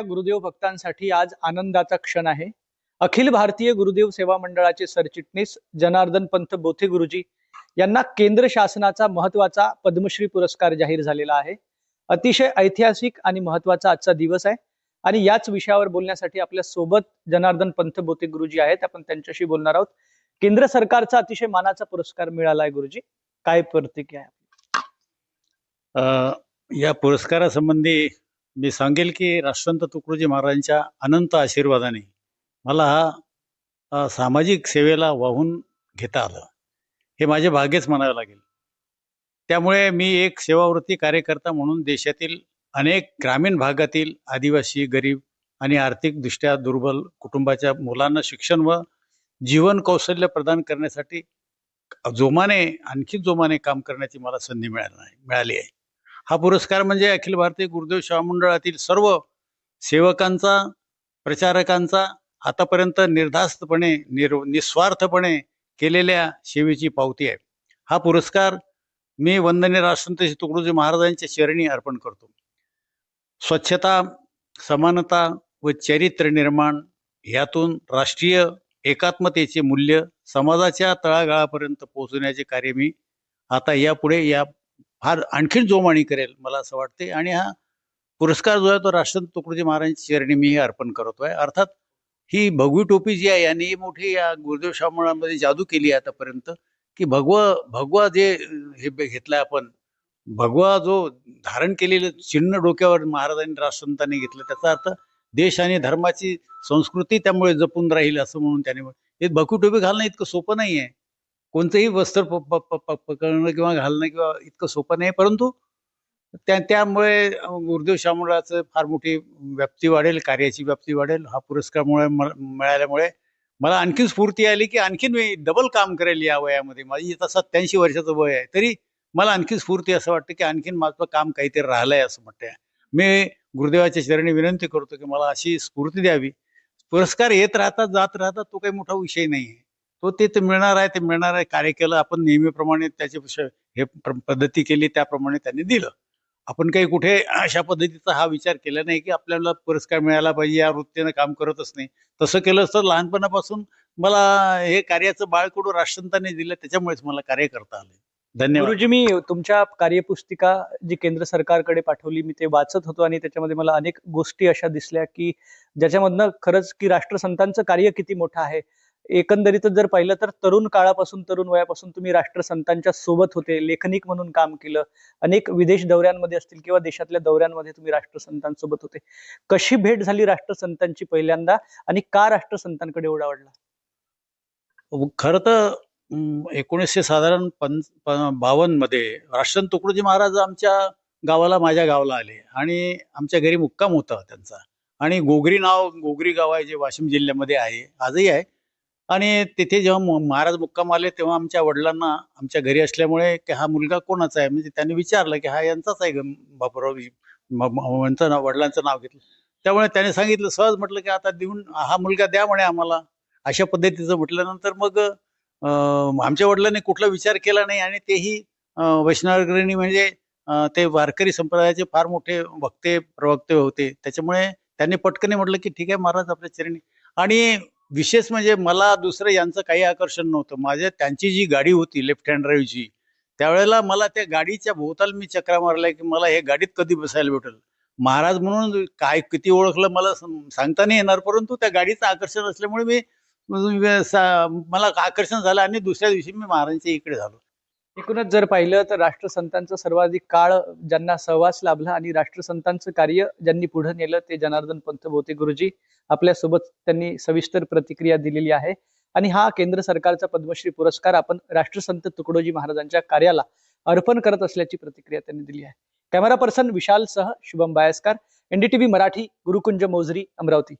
गुरुदेव भक्तांसाठी आज आनंदाचा क्षण आहे. अखिल भारतीय गुरुदेव सेवा मंडळाचे सरचिटणीस जनार्दन पंत बोथे गुरुजी यांना केंद्र शासनाचा महत्वाचा पद्मश्री पुरस्कार जाहीर झालेला आहे. अतिशय ऐतिहासिक आणि महत्वाचा आजचा दिवस आहे आणि याच विषयावर बोलण्यासाठी आपल्या सोबत जनार्दन पंत बोथे गुरुजी आहेत. आपण त्यांच्याशी बोलणार आहोत. केंद्र सरकारचा अतिशय मानाचा पुरस्कार मिळाला आहे गुरुजी, काय प्रतिक्रिया आहे? या पुरस्कारासंबंधी मी सांगेल की राष्ट्रसंत तुकडोजी महाराजांच्या अनंत आशीर्वादाने मला हा सामाजिक सेवेला वाहून घेता आलं. हे माझे भाग्यच म्हणावे लागेल. त्यामुळे मी एक सेवावृत्ती कार्यकर्ता म्हणून देशातील अनेक ग्रामीण भागातील आदिवासी, गरीब आणि आर्थिकदृष्ट्या दुर्बल कुटुंबाच्या मुलांना शिक्षण व जीवन कौशल्य प्रदान करण्यासाठी आणखी जोमाने काम करण्याची मला संधी मिळाली आहे. हा पुरस्कार म्हणजे अखिल भारतीय गुरुदेव सेवा मंडळातील सर्व सेवकांचा, प्रचारकांचा आतापर्यंत निर्धास्तपणे निस्वार्थपणे केलेल्या सेवेची पावती आहे. हा पुरस्कार मी वंदनीय राष्ट्रसंत तुकडोजी महाराजांच्या चरणी अर्पण करतो. स्वच्छता, समानता व चरित्र निर्माण यातून राष्ट्रीय एकात्मतेचे मूल्य समाजाच्या तळागाळापर्यंत पोहोचवण्याचे कार्य मी आता यापुढे फार आणखीन जोमाने करेल, मला असं वाटते. आणि हा पुरस्कार जो आहे तो राष्ट्रसंत तुकडोजी महाराजांच्या चरणी मी अर्पण करतोय. अर्थात ही भगवी टोपी जी आहे यांनी मोठी या गुरुदेव सेवा मंडळामध्ये जादू केली आहे आतापर्यंत, की भगवा जे हे घेतलाय आपण, भगवा जो धारण केलेलं चिन्ह डोक्यावर महाराजांनी राष्ट्रसंतांनी घेतलं, त्याचा अर्थ देश आणि धर्माची संस्कृती त्यामुळे जपून राहील असं म्हणून त्याने. हे भगवी टोपी घालणं इतकं सोपं नाही आहे. कोणतंही वस्त्र पकडणं किंवा घालणं किंवा इतकं सोपं नाही, परंतु त्यामुळे गुरुदेव सेवा मंडळाचं फार मोठी व्याप्ती वाढेल, कार्याची व्याप्ती वाढेल. हा पुरस्कार मिळाल्यामुळे मला आणखीन स्फूर्ती आली की आणखीन मी डबल काम करेल या वयामध्ये. माझी आता 87 वर्षाचं वय आहे, तरी मला आणखीन स्फूर्ती असं वाटतं की आणखीन माझं काम काहीतरी राहिलंय असं म्हणते. मी गुरुदेवाच्या चरणी विनंती करतो की मला अशी स्फूर्ती द्यावी. पुरस्कार येत राहतात, जात राहतात, तो काही मोठा विषय नाही आहे. तो ते मिळणार आहे, ते मिळणार आहे. कार्य केलं आपण नेहमीप्रमाणे, त्याच्या हे पद्धती केली त्याप्रमाणे त्यांनी दिलं. आपण काही कुठे अशा पद्धतीचा हा विचार केला नाही की आपल्याला पुरस्कार मिळाला पाहिजे या वृत्तीनं काम करतच नाही. तसं केलं तर लहानपणापासून मला हे कार्याचं बाळकडू राष्ट्रसंतांनी दिलं, त्याच्यामुळेच मला कार्य करता आलं. धन्यवाद गुरुजी. मी तुमच्या कार्यपुस्तिका जी केंद्र सरकारकडे पाठवली, मी ते वाचत होतो आणि त्याच्यामध्ये मला अनेक गोष्टी अशा दिसल्या की ज्याच्यामधनं खरंच की राष्ट्रसंतांचं कार्य किती मोठं आहे. एकंदरीतच जर पाहिलं तर तरुण काळापासून, तरुण वयापासून तुम्ही राष्ट्रसंतांच्या सोबत होते, लेखनिक म्हणून काम केलं, अनेक विदेश दौऱ्यांमध्ये असतील किंवा देशातल्या दौऱ्यांमध्ये तुम्ही राष्ट्रसंतांसोबत होते. कशी भेट झाली राष्ट्रसंतांची पहिल्यांदा आणि का राष्ट्रसंतांकडे एवढा आवडला? खरं तर 1952 मध्ये राष्ट्रसंत तुकडोजी महाराज आमच्या गावाला, माझ्या गावाला आले आणि आमच्या घरी मुक्काम होता त्यांचा. आणि गोगरी गाव आहे, जे वाशिम जिल्ह्यामध्ये आहे, आजही आहे. आणि तिथे जेव्हा महाराज मुक्काम आले तेव्हा आमच्या वडिलांना आमच्या घरी असल्यामुळे की हा मुलगा कोणाचा आहे, म्हणजे त्यांनी विचारलं की हा यांचाच आहे बापूराव, वडिलांचं नाव घेतलं. त्यामुळे त्याने सांगितलं, सहज म्हटलं की आता देऊन हा मुलगा द्या म्हणे आम्हाला. अशा पद्धतीचं म्हटल्यानंतर मग आमच्या वडिलांनी कुठला विचार केला नाही. आणि तेही वैष्णवाग्रणी म्हणजे ते वारकरी संप्रदायाचे फार मोठे प्रवक्ते होते. त्याच्यामुळे त्यांनी पटकन म्हटलं की ठीक आहे महाराज, आपल्या चरणी. आणि विशेष म्हणजे मला दुसरं यांचं काही आकर्षण नव्हतं. त्यांची जी गाडी होती लेफ्ट हँड ड्राईव्हची, त्यावेळेला मला त्या गाडीच्या भोवताल मी चक्रा मारल्या की मला हे गाडीत कधी बसायला भेटेल. महाराज म्हणून काय किती ओळखलं मला सांगता नाही येणार, परंतु त्या गाडीचं आकर्षण असल्यामुळे मला आकर्षण झालं आणि दुसऱ्या दिवशी मी महाराजांच्या इकडे झालो. एकूणच जर पाहिलं तर राष्ट्रसंतांचा सर्वाधिक काळ ज्यांना सहवास लाभला आणि राष्ट्रसंतांचं कार्य ज्यांनी पुढे नेलं ते जनार्दन पंत बोथे गुरुजी. आपल्यासोबत त्यांनी सविस्तर प्रतिक्रिया दिलेली आहे. आणि हा केंद्र सरकारचा पद्मश्री पुरस्कार आपण राष्ट्रसंत तुकडोजी महाराजांच्या कार्याला अर्पण करत असल्याची प्रतिक्रिया त्यांनी दिली आहे. कॅमेरा पर्सन विशाल सह शुभम बायस्कर, NDTV मराठी, गुरुकुंज मोझरी, अमरावती.